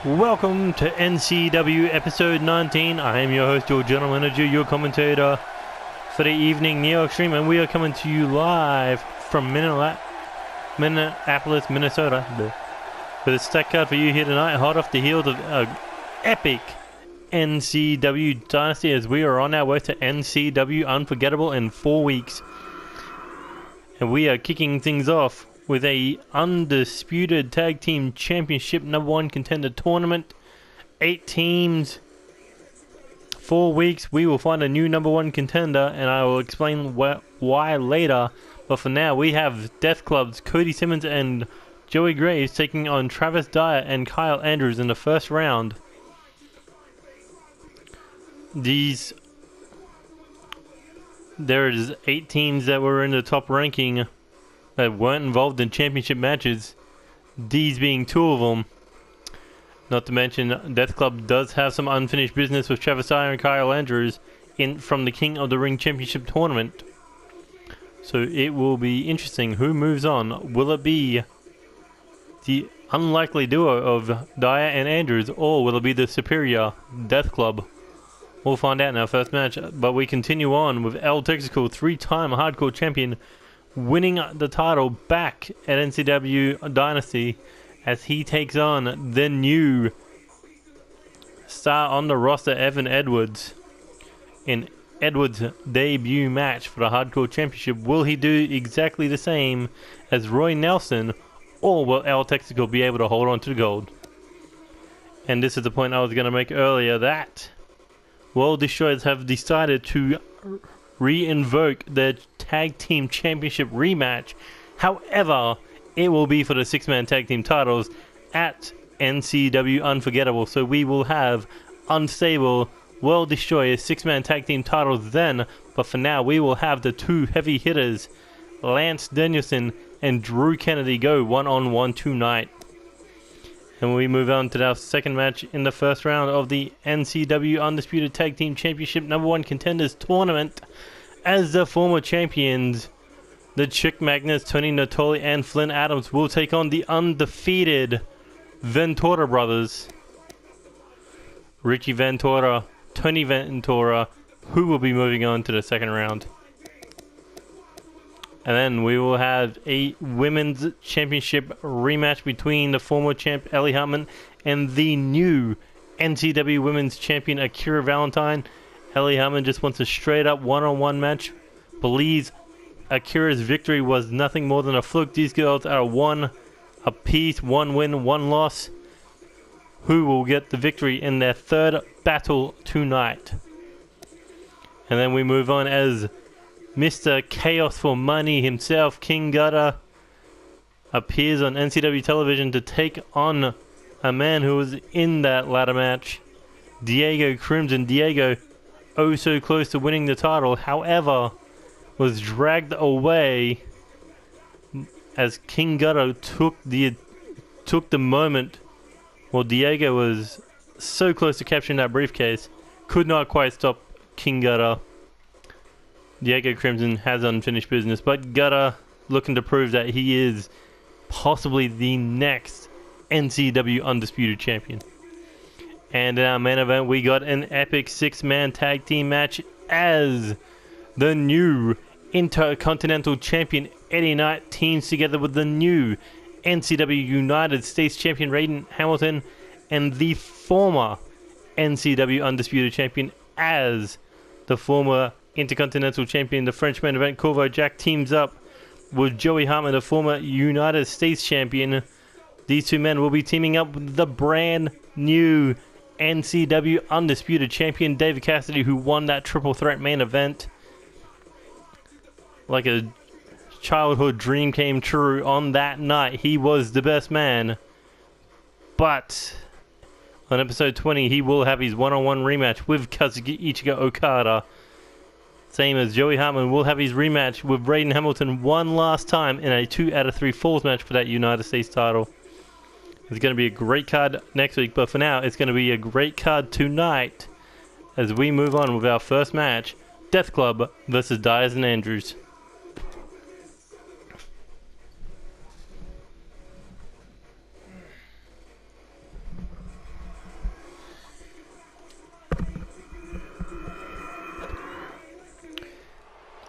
Welcome to NCW episode 19. I am your host, your general manager, your commentator for the evening Neo Extreme, and we are coming to you live from Minneapolis, Minnesota. With a stack card for you here tonight, hot off the heels of an epic NCW dynasty as we are on our way to NCW Unforgettable in 4 weeks. And we are kicking things off with a Undisputed Tag Team Championship #1 Contender Tournament. 8 teams, 4 weeks. We will find a new #1 contender, and I will explain why later. But for now, we have Death Club's Cody Simmons and Joey Graves taking on Travis Dyer and Kyle Andrews in the first round. There is 8 teams that were in the top ranking that weren't involved in championship matches, these being 2 of them. Not to mention, Death Club does have some unfinished business with Travis Dyer and Kyle Andrews from the King of the Ring Championship Tournament. So it will be interesting who moves on. Will it be the unlikely duo of Dyer and Andrews, or will it be the superior Death Club? We'll find out in our first match, but we continue on with Texacool, 3-time hardcore champion, winning the title back at NCW Dynasty as he takes on the new star on the roster, Evan Edwards, in Edwards' debut match for the Hardcore Championship. Will he do exactly the same as Roy Nelson, or will Texacool be able to hold on to the gold? And this is the point I was going to make earlier, that World Destroyers have decided to re-invoke their Tag Team Championship rematch. However, it will be for the 6-man tag team titles at NCW Unforgettable. So we will have Unstable, World Destroyers 6-man tag team titles then. But for now, we will have the 2 heavy hitters, Lance Danielson and Drew Kennedy, go one-on-one tonight. And we move on to our second match in the first round of the NCW Undisputed Tag Team Championship #1 Contenders Tournament, as the former champions, the Chick Magnets, Tony Natoli and Flynn Adams, will take on the undefeated Ventura brothers, Richie Ventura, Tony Ventura, who will be moving on to the second round. And then we will have a women's championship rematch between the former champ Ellie Hartman and the new NCW women's champion Akira Valentine. Ellie Hartman just wants a straight up one-on-one match. Believes Akira's victory was nothing more than a fluke. These girls are 1 apiece, 1 win, 1 loss. Who will get the victory in their third battle tonight? And then we move on as Mr. Chaos for Money himself, King Gutta, appears on NCW television to take on a man who was in that ladder match, Diego Crimson. Diego, oh so close to winning the title, however, was dragged away as King Gutta took the moment. Well, Diego was so close to capturing that briefcase, could not quite stop King Gutta. Diego Crimson has unfinished business, but Gutta looking to prove that he is possibly the next NCW Undisputed Champion. And in our main event, we got an epic 6-man tag team match as the new Intercontinental Champion Eddie Knight teams together with the new NCW United States Champion Raiden Hamilton and the former NCW Undisputed Champion as the former Intercontinental Champion. The French main event, Corvo Jack teams up with Joey Hartman, the former United States Champion. These 2 men will be teaming up with the brand new NCW Undisputed Champion David Cassity, who won that triple threat main event like a childhood dream came true on that night. He was the best man. But on episode 20, he will have his one-on-one rematch with Kazuchika Okada. Same as Joey Hartman will have his rematch with Raiden Hamilton one last time in a 2 out of 3 falls match for that United States title. It's going to be a great card next week, but for now, it's going to be a great card tonight as we move on with our first match, Death Club versus Dyer and Andrews.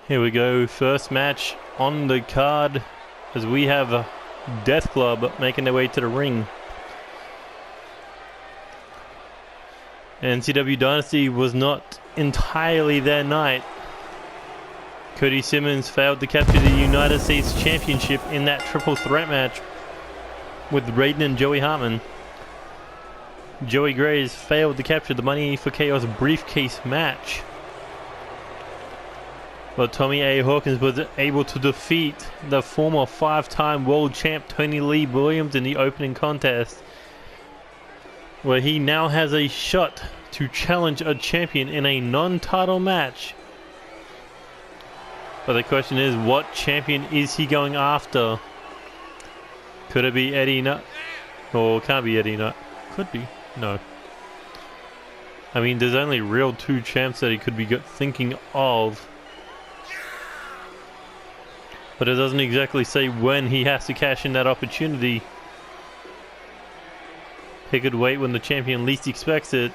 Here we go, first match on the card as we have Death Club making their way to the ring. NCW Dynasty was not entirely their night. Cody Simmons failed to capture the United States Championship in that triple threat match with Raiden and Joey Hartman. Joey Graves failed to capture the Money for Chaos briefcase match. But Tommy A. Hawkins was able to defeat the former 5-time world champ Tony Lee Williams in the opening contest, where he now has a shot to challenge a champion in a non-title match. But the question is, what champion is he going after? Could it be Eddie Nutt? Or can't be Eddie Nutt. Could be. No. I mean, there's only real 2 champs that he could be thinking of. But it doesn't exactly say when he has to cash in that opportunity. He could wait when the champion least expects it.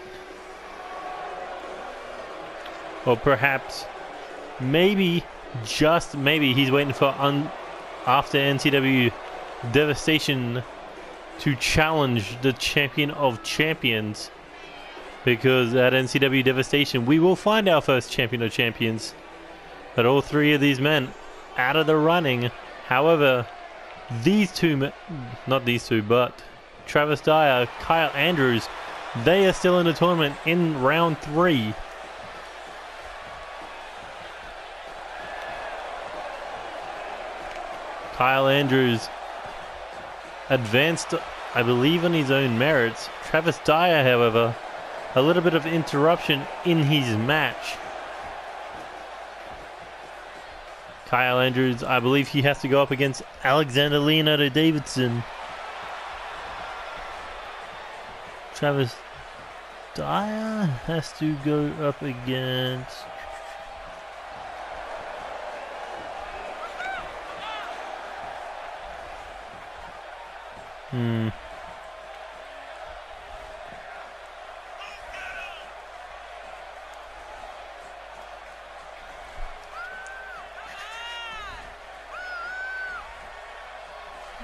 Or perhaps, maybe, just maybe, he's waiting for after NCW Devastation to challenge the champion of champions. Because at NCW Devastation, we will find our first champion of champions. But all 3 of these men out of the running. However, these 2, not these 2, but Travis Dyer, Kyle Andrews, they are still in the tournament in round 3. Kyle Andrews advanced, I believe, on his own merits. Travis Dyer, however, a little bit of interruption in his match. Kyle Andrews, I believe he has to go up against Alexander Leonardo Davidson. Travis Dyer has to go up against...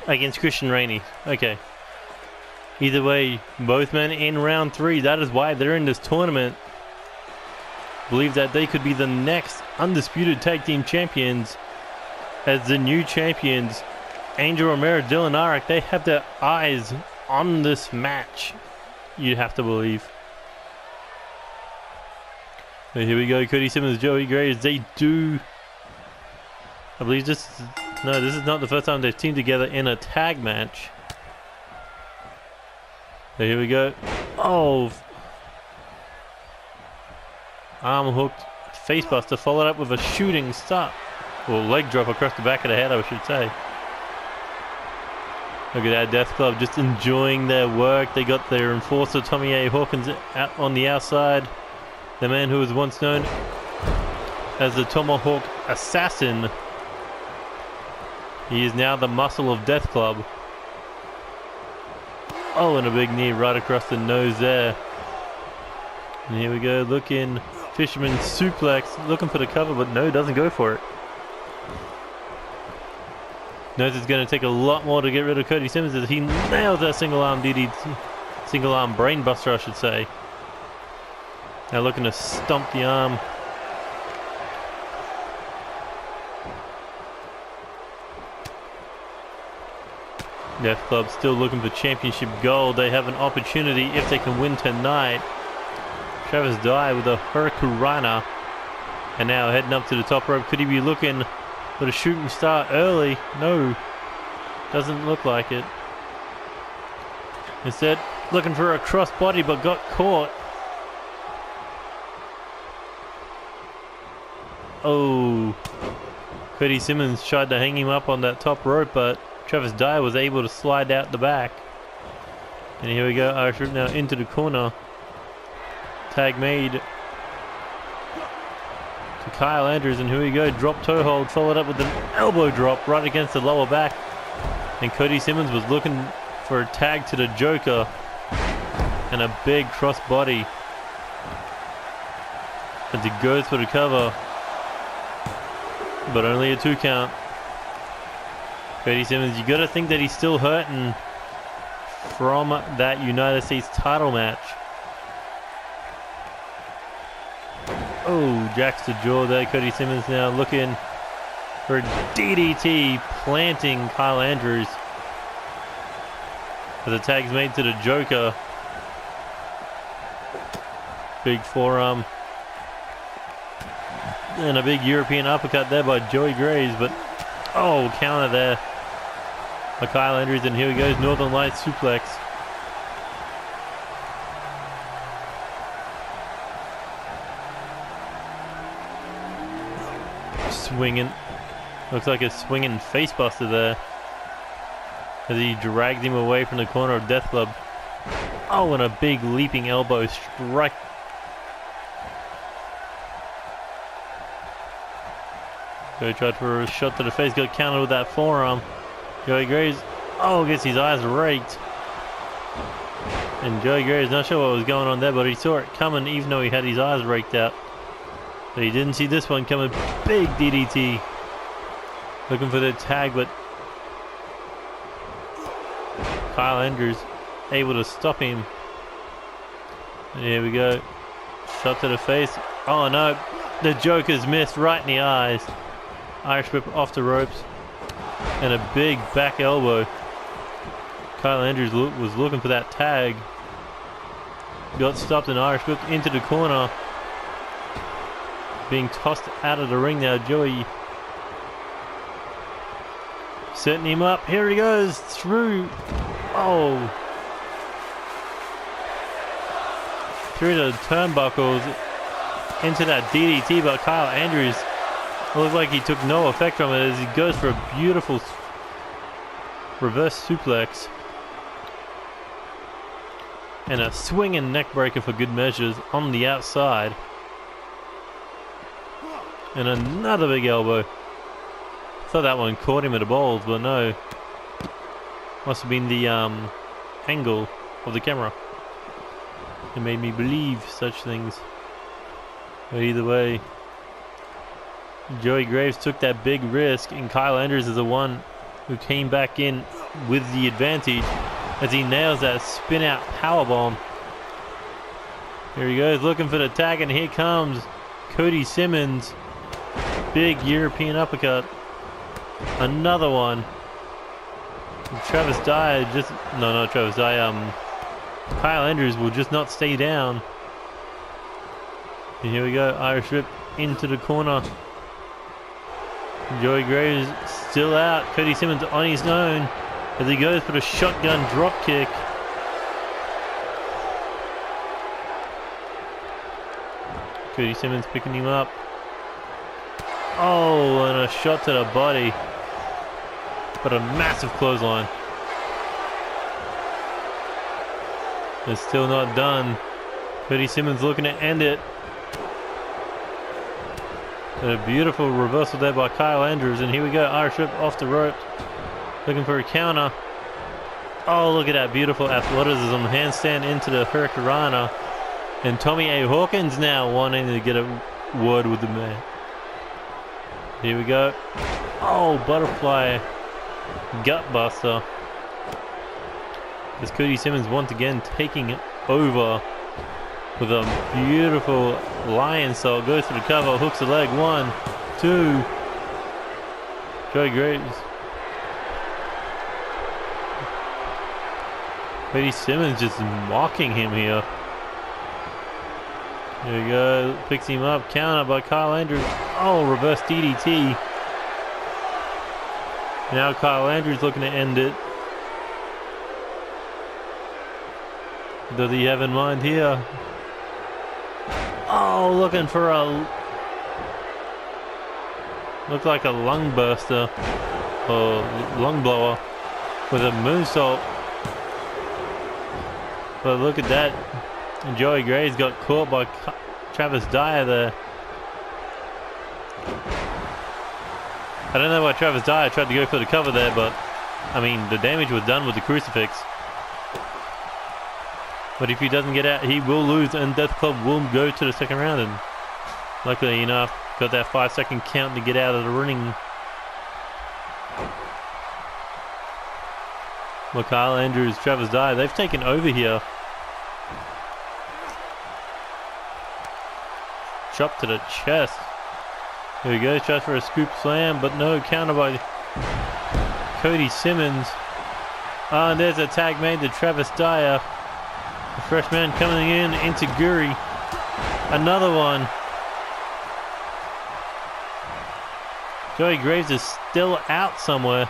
Against Christian Rainey. Okay. Either way, both men in round 3. That is why they're in this tournament. Believe that they could be the next Undisputed Tag Team Champions. As the new champions, Angel Romero, Dylan Arak, they have their eyes on this match. You have to believe. But here we go. Cody Simmons, Joey Graves. They do... I believe this is... No, this is not the first time they've teamed together in a tag match. So here we go. Oh! Arm hooked facebuster followed up with a shooting star. Or leg drop across the back of the head, I should say. Look at that, Death Club just enjoying their work. They got their enforcer, Tommy A. Hawkins, out on the outside. The man who was once known as the Tomahawk Assassin. He is now the muscle of Death Club. Oh, and a big knee right across the nose there. And here we go, looking, Fisherman suplex, looking for the cover, but no, doesn't go for it. Knows it's going to take a lot more to get rid of Cody Simmons as he nails that single arm DDT, single arm brain buster, I should say. Now looking to stomp the arm. Death Club still looking for championship gold. They have an opportunity if they can win tonight. Travis Dyer with a Hurricanrana. And now heading up to the top rope. Could he be looking for the shooting star early? No. Doesn't look like it. Instead, looking for a crossbody but got caught. Oh. Cody Simmons tried to hang him up on that top rope, but Travis Dyer was able to slide out the back. And here we go, Irish Rip now into the corner. Tag made to Kyle Andrews, and here we go, drop toe hold, followed up with an elbow drop right against the lower back. And Cody Simmons was looking for a tag to the Joker. And a big cross body. As he goes for the cover. but only a 2 count. Cody Simmons, you gotta think that he's still hurting from that United States title match. Oh, jacks the jaw there. Cody Simmons now looking for DDT, planting Kyle Andrews. As the tag's made to the Joker. Big forearm. And a big European uppercut there by Joey Graves, but oh, counter there by Kyle Andrews, and here he goes, Northern Lights suplex. Swinging. Looks like a swinging facebuster there as he drags him away from the corner of Death Club. Oh, and a big leaping elbow strike. Joey tried for a shot to the face, got countered with that forearm. Joey Graves, oh, gets his eyes raked. And Joey Graves, not sure what was going on there, but he saw it coming even though he had his eyes raked out. But he didn't see this one coming. Big DDT. Looking for the tag, but Kyle Andrews able to stop him. And here we go. Shot to the face. Oh no, the Joker's missed right in the eyes. Irish whip off the ropes. And a big back elbow. Kyle Andrews was looking for that tag. Got stopped and Irish whipped into the corner. Being tossed out of the ring now. Joey setting him up. Here he goes through. Oh. Through the turnbuckles into that DDT by Kyle Andrews. It looked like he took no effect from it as he goes for a beautiful reverse suplex. And a swinging neck breaker for good measures on the outside. And another big elbow. Thought that one caught him at the balls, but no. Must have been the angle of the camera. It made me believe such things. But either way, Joey Graves took that big risk, and Kyle Andrews is the one who came back in with the advantage as he nails that spin out powerbomb. Here he goes looking for the tag, and here comes Cody Simmons. Big European uppercut. Another one. Travis Dyer just... No, not Travis Dyer. Kyle Andrews will just not stay down. And here we go. Irish whip into the corner. Joey Graves still out. Cody Simmons on his own as he goes for the shotgun drop kick. Cody Simmons picking him up. Oh, and a shot to the body. But a massive clothesline. It's still not done. Cody Simmons looking to end it. A beautiful reversal there by Kyle Andrews. And here we go. Irish whip off the rope. Looking for a counter. Oh, look at that beautiful athleticism. Handstand into the Hurricanrana. And Tommy A. Hawkins now wanting to get a word with the man. Here we go. Oh, butterfly gutbuster. As Cody Simmons once again taking over with a beautiful lion salt. Goes for the cover, hooks the leg. 1, 2. Joey Graves. Cody Simmons just mocking him here. There we go. Picks him up. Counter by Kyle Andrews. Oh, reverse DDT. Now Kyle Andrews looking to end it. Does he have in mind here? Oh, looking for a... Looked like a lung burster. Or lung blower. With a moonsault. But look at that. Joey Graves got caught by Travis Dyer there. I don't know why Travis Dyer tried to go for the cover there, but I mean, the damage was done with the crucifix. But if he doesn't get out, he will lose, and Death Club will go to the second round. And luckily enough, Got that 5-second count to get out of the ring. Kyle Andrews, Travis Dyer, they've taken over here. Chop to the chest. Here we go, tries for a scoop slam, but no, counter by Cody Simmons. And there's a tag made to Travis Dyer. The freshman coming in into Guri. Another one. Joey Graves is still out somewhere.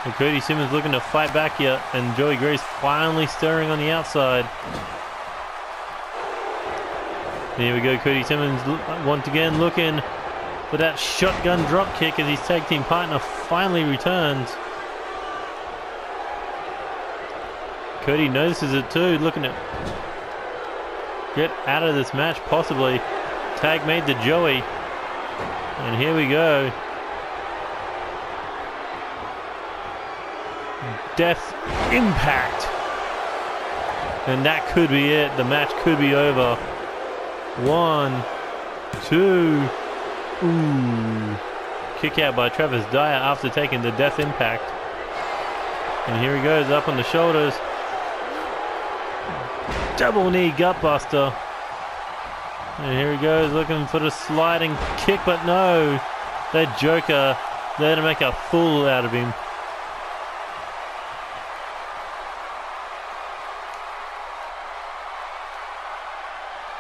And Cody Simmons looking to fight back here, and Joey Graves finally stirring on the outside. And here we go, Cody Simmons once again looking for that shotgun drop kick as his tag team partner finally returns. Cody notices it too, looking to get out of this match possibly. Tag made to Joey. And here we go. Death Impact. And that could be it. The match could be over. 1, 2. Ooh. Kick out by Travis Dyer after taking the Death Impact. And here he goes up on the shoulders. Double knee gutbuster. And here he goes looking for the sliding kick, but no. That Joker there to make a fool out of him.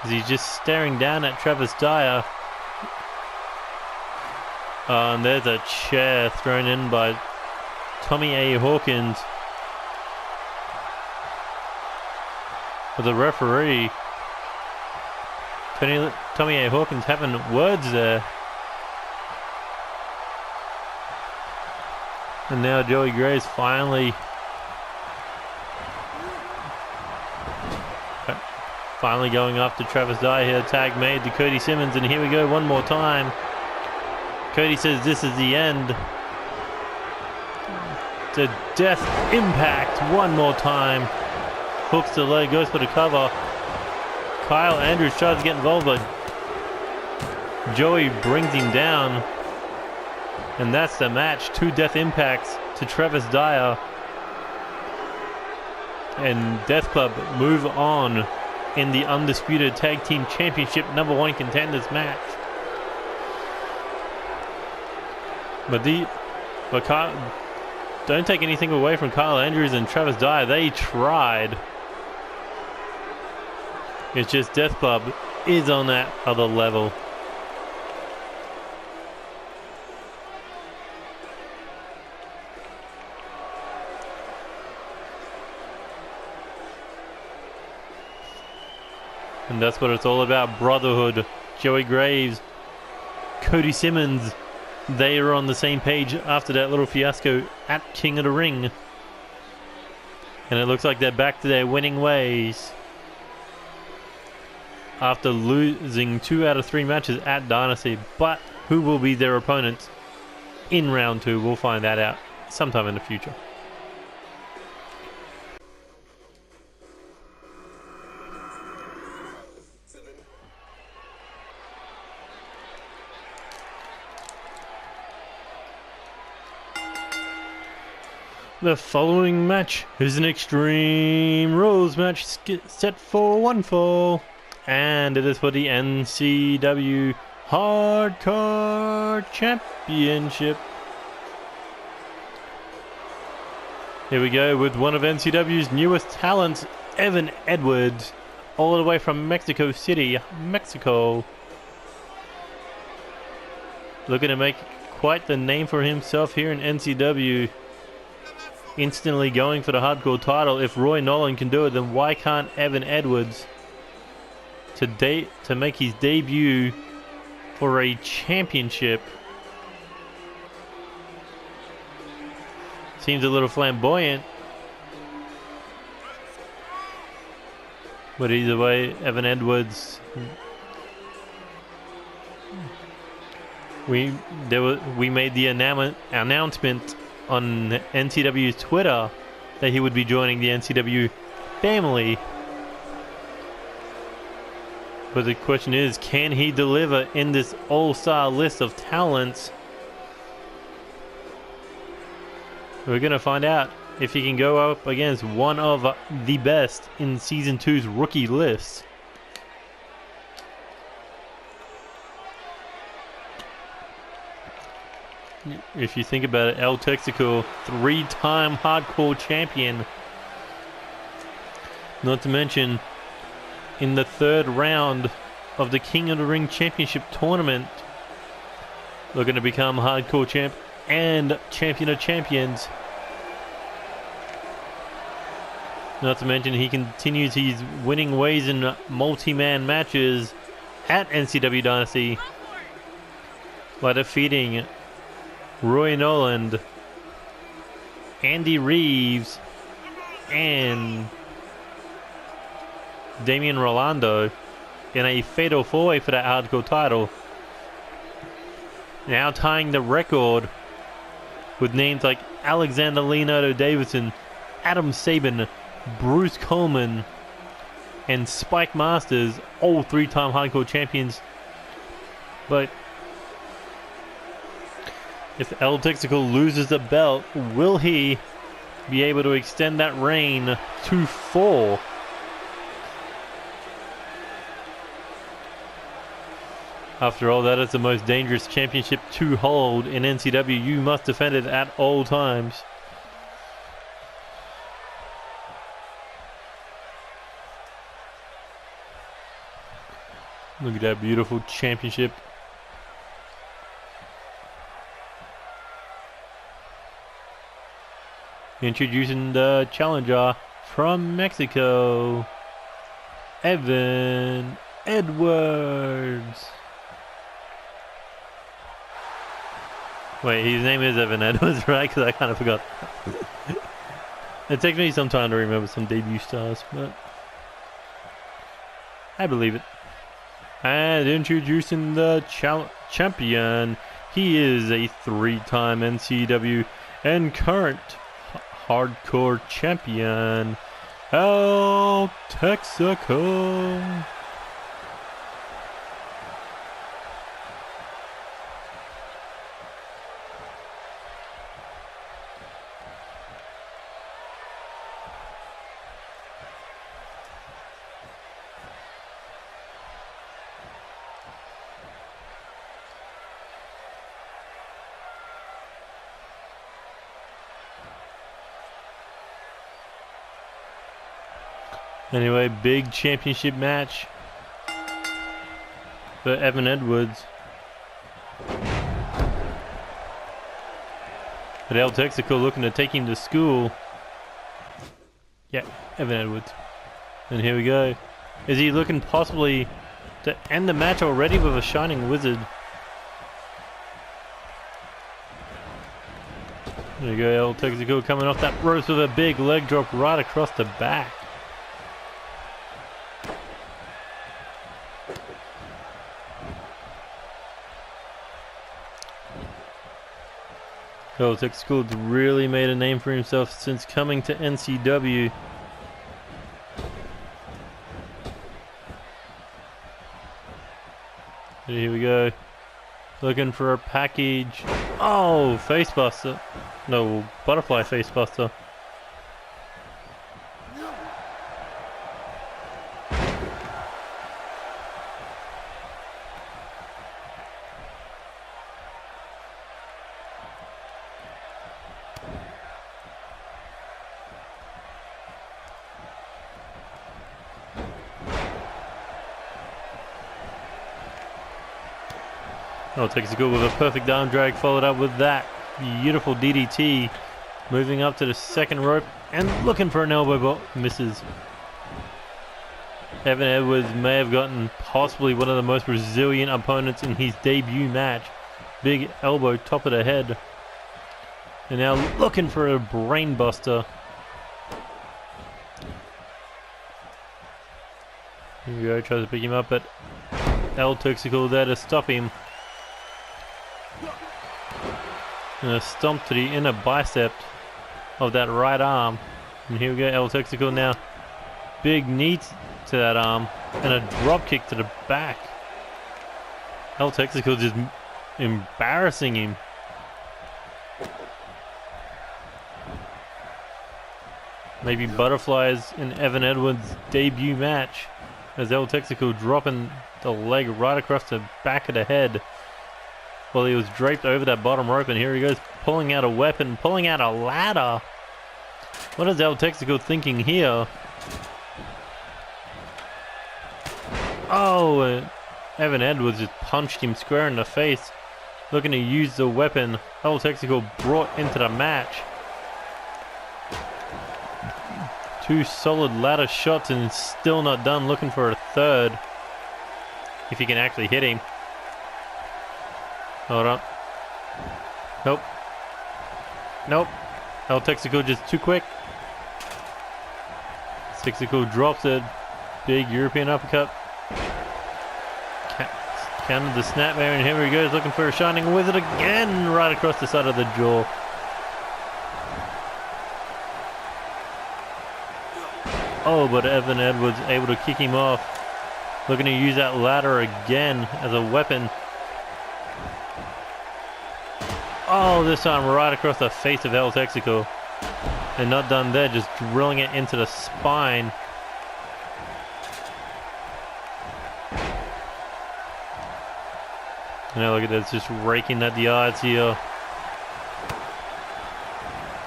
As he's just staring down at Travis Dyer. And there's a chair thrown in by Tommy A. Hawkins. But the referee, Tommy A. Hawkins, having words there. And now Joey Graves finally going after Travis Dyer here. Tag made to Cody Simmons, and here we go one more time. Cody says this is the end. The Death Impact one more time. Hooks the leg, goes for the cover. Kyle Andrews tries to get involved, but Joey brings him down. And that's the match. 2 Death Impacts to Travis Dyer. And Death Club move on in the Undisputed Tag Team Championship #1 Contenders match. But don't take anything away from Kyle Andrews and Travis Dyer. They tried. It's just Death Club is on that other level. And that's what it's all about. Brotherhood. Joey Graves, Cody Simmons, they are on the same page after that little fiasco at King of the Ring. And it looks like they're back to their winning ways. After losing 2 out of 3 matches at Dynasty. But who will be their opponents in round 2? We'll find that out sometime in the future. The following match is an Extreme Rules match set for 1 fall. And it is for the NCW Hardcore Championship. Here we go with one of NCW's newest talents, Evan Edwards, all the way from Mexico City, Mexico. Looking to make quite the name for himself here in NCW. Instantly going for the hardcore title. If Roy Nolan can do it, then why can't Evan Edwards to make his debut for a championship? Seems a little flamboyant, but either way, Evan Edwards. We made the announcement on NCW's Twitter that he would be joining the NCW family. But the question is, can he deliver in this all-star list of talents? We're going to find out if he can go up against one of the best in Season 2's rookie list. If you think about it, El Texacool, 3-time hardcore champion. Not to mention, in the third round of the King of the Ring Championship tournament, looking to become hardcore champ and champion of champions. Not to mention, he continues his winning ways in multi-man matches at NCW Dynasty by defeating Roy Noland, Andy Reeves, and Damian Rolando in a fatal 4-way for that hardcore title. Now tying the record with names like Alexander Leonardo Davidson, Adam Sabin, Bruce Coleman, and Spike Masters, all 3-time hardcore champions. But if El Texacool loses the belt, will he be able to extend that reign to 4? After all, that is the most dangerous championship to hold in NCW. You must defend it at all times. Look at that beautiful championship. Introducing the challenger from Mexico, Evan Edwards. Wait, his name is Evan Edwards, right? Because I kind of forgot. It takes me some time to remember some debut stars, but I believe it. And introducing the champion, he is a 3-time NCW and current hardcore champion, El Texacool. Anyway, big championship match for Evan Edwards. But El Texacool looking to take him to school. Yeah, Evan Edwards. And here we go. Is he looking possibly to end the match already with a Shining Wizard? There you go, El Texacool coming off that ropes with a big leg drop right across the back. El Texacool really made a name for himself since coming to NCW. Here we go. Looking for a package. Oh, facebuster. No, butterfly facebuster. El Texacool with a perfect arm drag, followed up with that beautiful DDT. Moving up to the second rope and looking for an elbow, but misses. Evan Edwards may have gotten possibly one of the most resilient opponents in his debut match. Big elbow, top of the head. And now looking for a brain buster. Here we go, tries to pick him up, but El Texacool there to stop him. And a stomp to the inner bicep of that right arm. And here we go, El Texacool now. Big knee to that arm. And a drop kick to the back. El Texacool just embarrassing him. Maybe butterflies in Evan Edwards' debut match, as El Texacool dropping the leg right across the back of the head while he was draped over that bottom rope, and here he goes pulling out a weapon, pulling out a ladder. What is El Texacool thinking here? Oh, Evan Edwards just punched him square in the face, looking to use the weapon El Texacool brought into the match. Two solid ladder shots and still not done, looking for a third. If he can actually hit him. Hold on. Nope. Nope. El Texacool just too quick. Texacool drops it. Big European uppercut. Counted the snap there, and here he goes looking for a Shining Wizard again, right across the side of the jaw. Oh, but Evan Edwards able to kick him off. Looking to use that ladder again as a weapon. Oh, this time right across the face of El Texacool. And not done there, just drilling it into the spine. Now look at this, just raking at the odds here.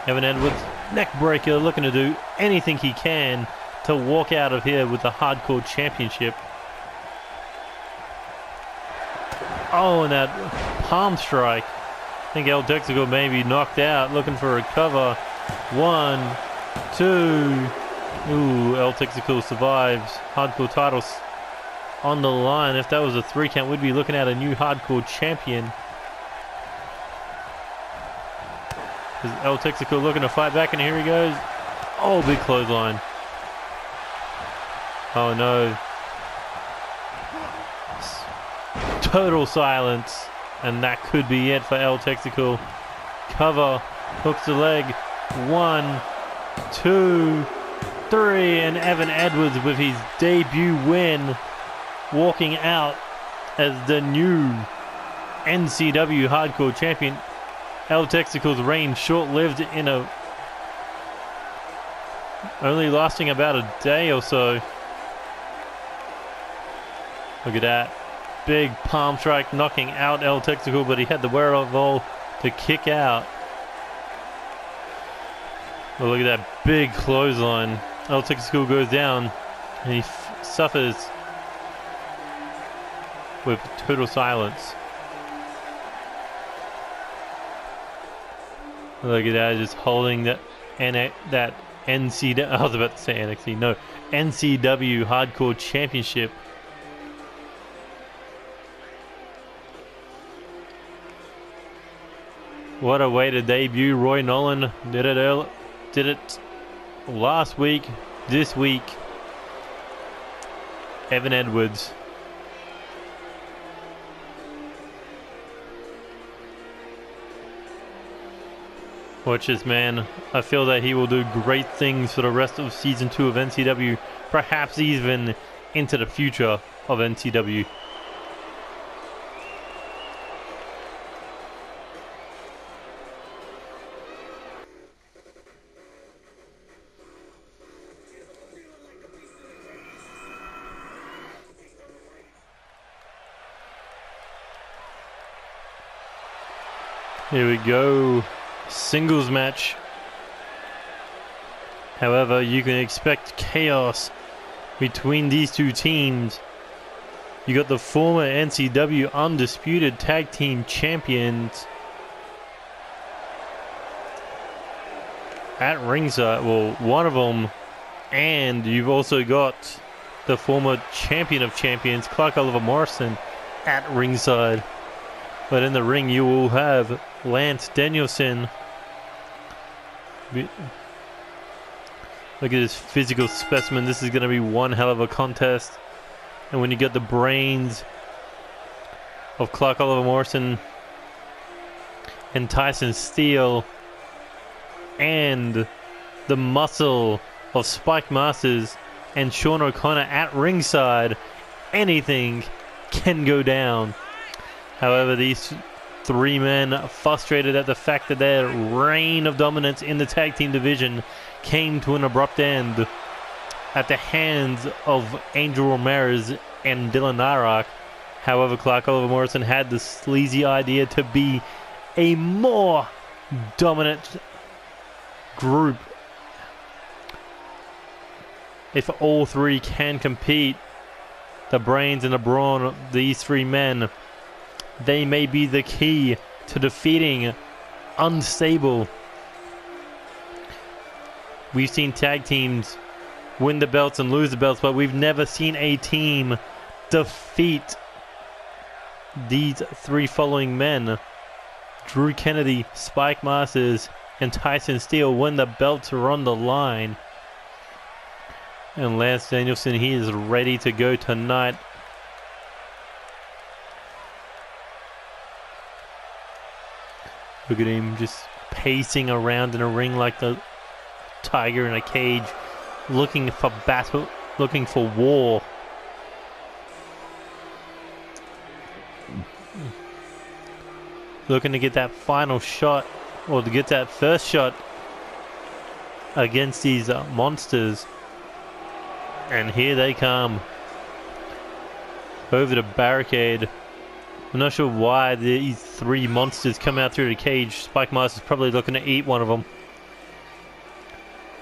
Evan Edwards, neck breaker, looking to do anything he can to walk out of here with the Hardcore Championship. Oh, and that palm strike. I think El Texacool may be knocked out, looking for a cover. 1, 2. Ooh, El Texacool survives. Hardcore titles on the line. If that was a 3 count, we'd be looking at a new Hardcore champion. El Texacool looking to fight back, and here he goes. Oh, big clothesline. Oh no. Total silence. And that could be it for El Texacool. Cover. Hooks the leg. 1, 2, 3. And Evan Edwards with his debut win, walking out as the new NCW Hardcore Champion. El Texacool's reign short-lived in only lasting about a day or so. Look at that. Big palm strike knocking out El Texacool, but he had the wherewithal to kick out. Oh, look at that big clothesline. El Texacool goes down and he suffers with total silence. Look at that, just holding that NCW, I was about to say NXT, no, NCW Hardcore Championship. What a way to debut. Roy Nolan did it last week, this week. Evan Edwards. Watch this man. I feel that he will do great things for the rest of Season 2 of NCW. Perhaps even into the future of NCW. Here we go. Singles match. However, you can expect chaos between these two teams. You got the former NCW Undisputed Tag Team Champions at ringside. Well, one of them. And you've also got the former Champion of Champions, Clark Oliver Morrison, at ringside. But in the ring, you will have Lance Danielson. Look at this physical specimen. This is going to be one hell of a contest. And when you get the brains of Clark Oliver Morrison and Tyson Steele and the muscle of Spike Masters, and Sean O'Connor at ringside, anything can go down. However, these three men are frustrated at the fact that their reign of dominance in the tag team division came to an abrupt end at the hands of Angel Ramirez and Dylan Nyrock. However, Clark Oliver Morrison had the sleazy idea to be a more dominant group. If all three can compete, the brains and the brawn of these three men, they may be the key to defeating Unstable. We've seen tag teams win the belts and lose the belts, but we've never seen a team defeat these three following men. Drew Kennedy, Spike Masters, and Tyson Steele when the belts are on the line. And Lance Danielson, he is ready to go tonight. Look at him just pacing around in a ring like the tiger in a cage, looking for battle, looking for war. Looking to get that final shot, or to get that first shot against these monsters. And here they come. Over the barricade. I'm not sure why these three monsters come out through the cage. Spike Master's probably looking to eat one of them.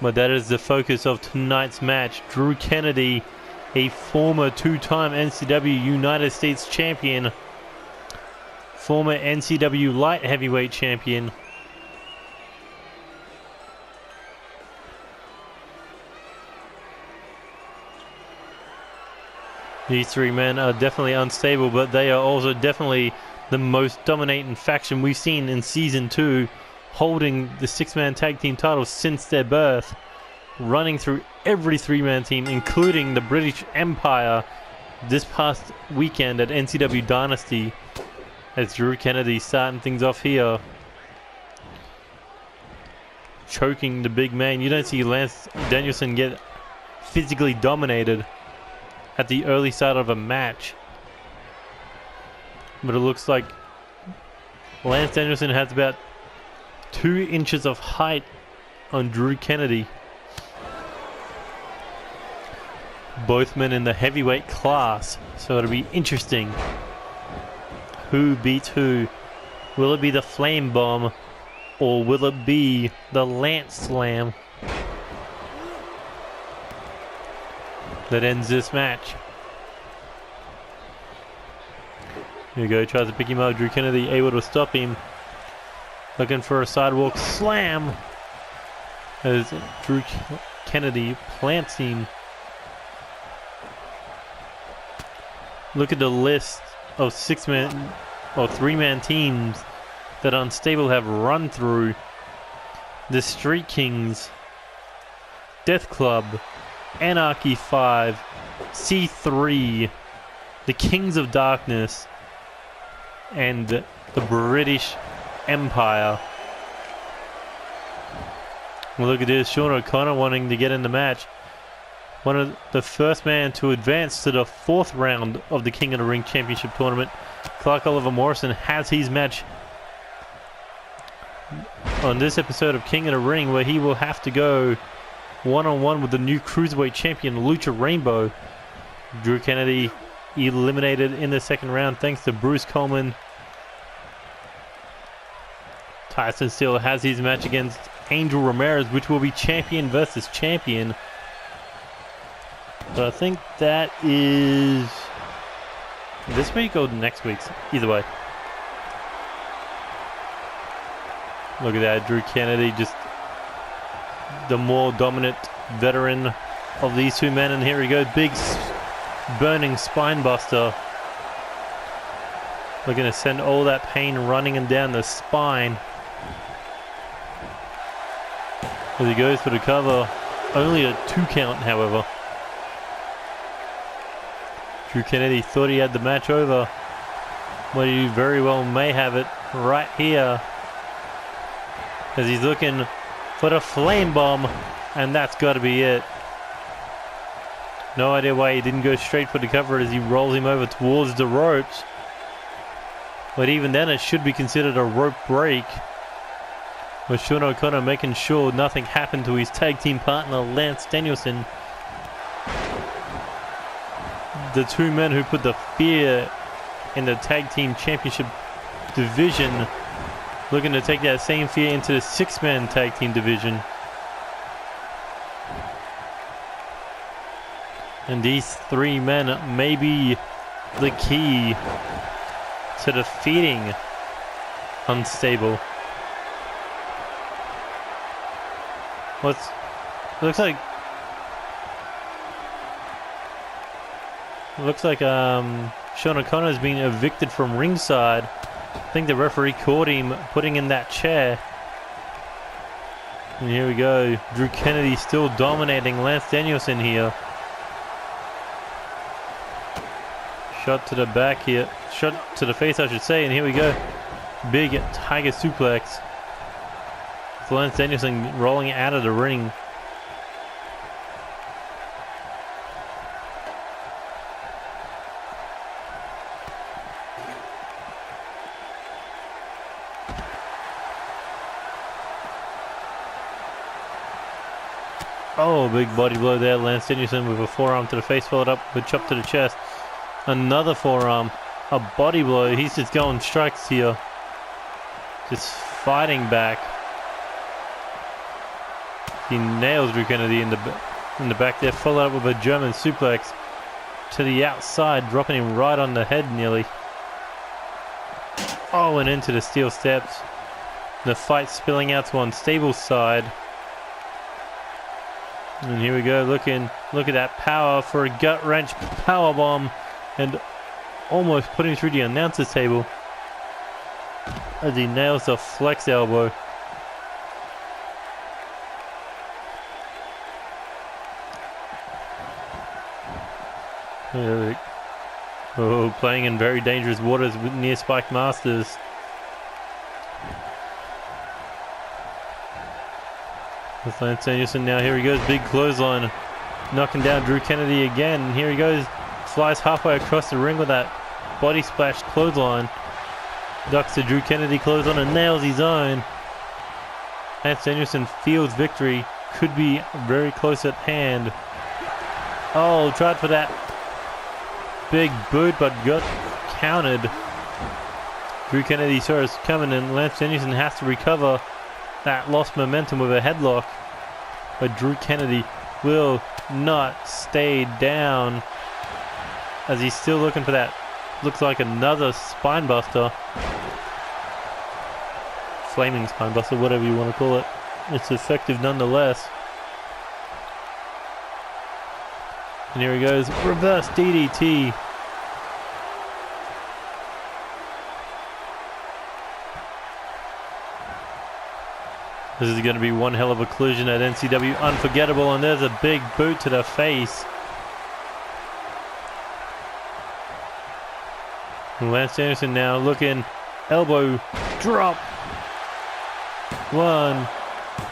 But that is the focus of tonight's match. Drew Kennedy, a former two-time NCW United States champion, former NCW light heavyweight champion, these three men are definitely unstable, but they are also definitely the most dominating faction we've seen in Season 2, holding the six-man tag team titles since their birth, running through every three-man team, including the British Empire this past weekend at NCW Dynasty, as Drew Kennedy starting things off here, choking the big man. You don't see Lance Danielson get physically dominated at the early start of a match, but it looks like Lance Danielson has about 2 inches of height on Drew Kennedy. Both men in the heavyweight class, so it'll be interesting. Who beats who? Will it be the Flame Bomb, or will it be the Lance Slam that ends this match? Here we go, tries to pick him up. Drew Kennedy able to stop him. Looking for a sidewalk slam as Drew Kennedy plants him. Look at the list of six-man or three-man teams that Unstable have run through. The Street Kings, Death Club, Anarchy 5, C3, the Kings of Darkness, and the British Empire. Well, look at this, Sean O'Connor wanting to get in the match. One of the first man to advance to the 4th round of the King of the Ring Championship Tournament. Clark Oliver Morrison has his match on this episode of King of the Ring, where he will have to go one-on-one with the new Cruiserweight Champion, Lucha Rainbow. Drew Kennedy eliminated in the 2nd round thanks to Bruce Coleman. Tyson Steele has his match against Angel Ramirez, which will be champion versus champion. So I think that is this week or next week's. Either way. Look at that, Drew Kennedy, just the more dominant veteran of these two men. And here he goes, big burning spine buster. Looking to send all that pain running and down the spine. As he goes for the cover. Only a 2 count, however. Drew Kennedy thought he had the match over, but he very well may have it right here, as he's looking for the Flame Bomb, and that's got to be it. No idea why he didn't go straight for the cover as he rolls him over towards the ropes. But even then, it should be considered a rope break. With Sean O'Connor making sure nothing happened to his tag team partner, Lance Danielson. The two men who put the fear in the tag team championship division, looking to take that same fear into the 6-man tag team division. And these 3 men may be the key to defeating Unstable. Looks like Sean O'Connor has been evicted from ringside. I think the referee caught him putting in that chair. And here we go. Drew Kennedy still dominating Lance Danielson here. Shot to the back here. Shot to the face, I should say. And here we go. Big tiger suplex. Lance Danielson rolling out of the ring. Oh, big body blow there. Lance Danielson with a forearm to the face, followed up with a chop to the chest. Another forearm. A body blow. He's just going strikes here. Just fighting back. He nails Drew Kennedy in the back there, followed up with a German suplex to the outside, dropping him right on the head nearly. Oh, and into the steel steps. The fight spilling out to Unstable's side. And here we go, look at that power for a gut wrench power bomb, and almost putting through the announcer's table as he nails the flex elbow. Oh, playing in very dangerous waters near Spike Masters. With Lance Danielson now, here he goes, big clothesline. Knocking down Drew Kennedy again. Here he goes, flies halfway across the ring with that body splash clothesline. Ducks to Drew Kennedy clothesline and nails his own. Lance Danielson feels victory. Could be very close at hand. Oh, tried for that big boot, but got countered. Drew Kennedy saw us coming, and Lance Danielson has to recover that lost momentum with a headlock. But Drew Kennedy will not stay down as he's still looking for that. Looks like another spine buster. Flaming spine buster, whatever you want to call it. It's effective nonetheless. And here he goes, reverse DDT. This is going to be one hell of a collision at NCW. Unforgettable, and there's a big boot to the face. And Lance Danielson now looking, elbow drop. 1,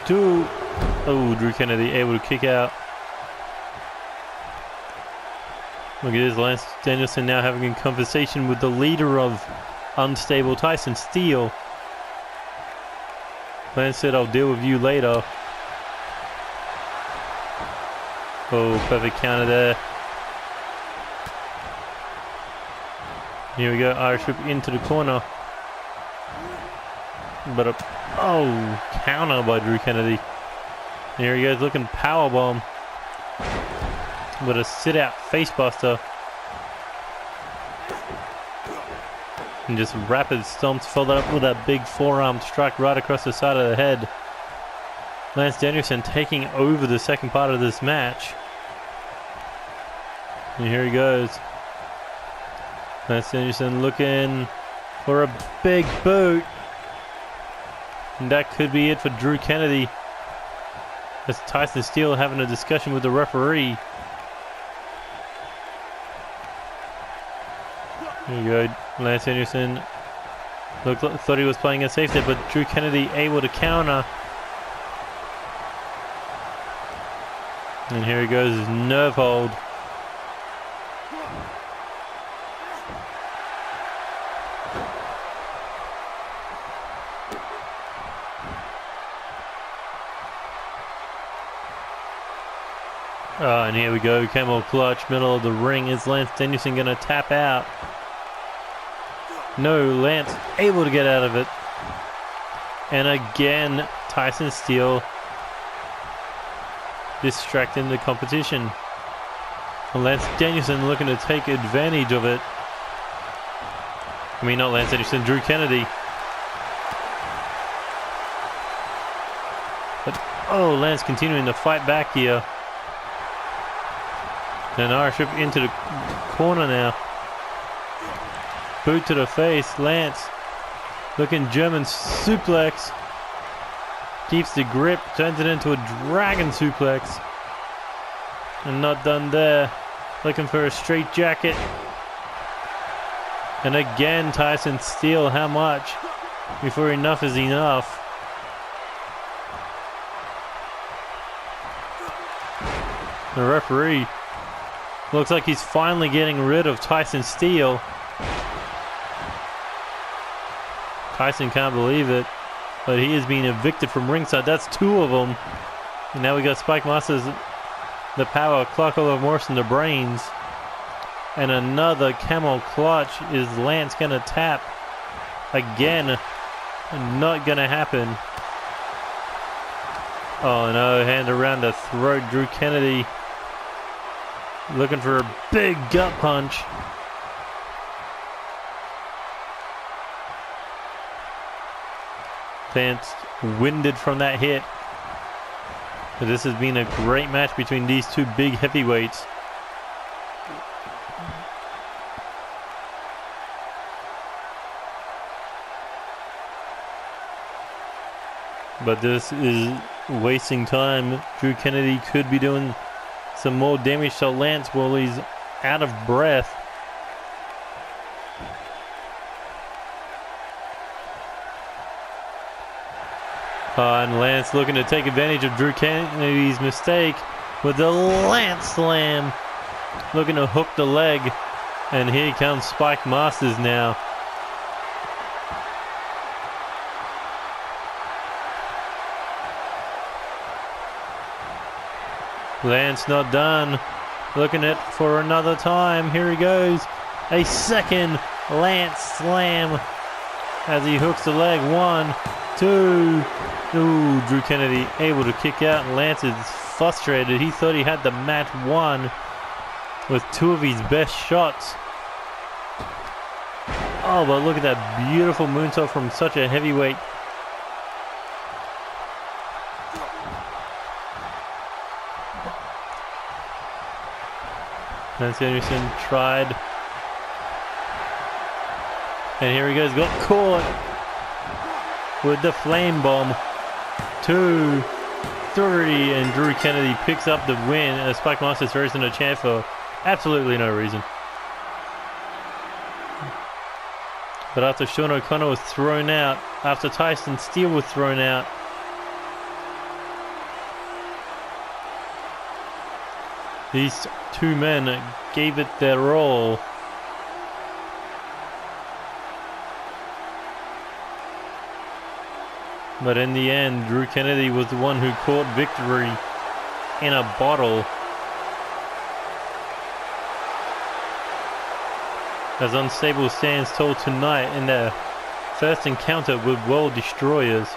2. Oh, Drew Kennedy able to kick out. Look at this, Lance Danielson now having a conversation with the leader of Unstable, Tyson Steele. Lance said, I'll deal with you later. Oh, perfect counter there. Here we go, Irish whip into the corner. But oh, counter by Drew Kennedy. Here he goes, looking powerbomb. With a sit-out facebuster. And just rapid stomps, followed up with that big forearm strike right across the side of the head. Lance Danielson taking over the second part of this match. And here he goes. Lance Danielson looking for a big boot. And that could be it for Drew Kennedy. As Tyson Steele having a discussion with the referee. Here you go, Lance Danielson thought he was playing it safe there, but Drew Kennedy able to counter. And here he goes, nerve hold Oh, and here we go. Camel clutch, middle of the ring. Is Lance Danielson going to tap out? No, Lance able to get out of it. And again, Tyson Steele distracting the competition. And Lance Danielson looking to take advantage of it. I mean, not Lance Danielson, Drew Kennedy. But, oh, Lance continuing to fight back here. And Irish whip into the corner now. Boot to the face. Lance looking German suplex. Keeps the grip. Turns it into a dragon suplex. And not done there. Looking for a straight jacket. And again Tyson Steele. How much before enough is enough? The referee looks like he's finally getting rid of Tyson Steele. Tyson can't believe it, but he is being evicted from ringside. That's two of them. And now we got Spike Masters, the power, Clark Oliver Morrison, the brains. And another camel clutch. Is Lance going to tap? Again, not going to happen. Oh no, hand around the throat. Drew Kennedy looking for a big gut punch. Lance winded from that hit. But this has been a great match between these two big heavyweights. But this is wasting time. Drew Kennedy could be doing some more damage to Lance while he's out of breath. And Lance looking to take advantage of Drew Kennedy's mistake with the Lance Slam. Looking to hook the leg. And here comes Spike Masters now. Lance not done. Looking at for another time. Here he goes. A second Lance Slam as he hooks the leg. 1, 2. Ooh, Drew Kennedy able to kick out. And Lance is frustrated. He thought he had the match won with two of his best shots. Oh, but look at that beautiful moonsault from such a heavyweight. Lance Danielson tried. And here he goes, got caught with the flame bomb. 2, 3, and Drew Kennedy picks up the win as Spike Monster throws in a chair for absolutely no reason. But after Sean O'Connor was thrown out, after Tyson Steele was thrown out, these two men gave it their all. But in the end, Drew Kennedy was the one who caught victory in a bottle. As Unstable stands tall tonight in their first encounter with World Destroyers.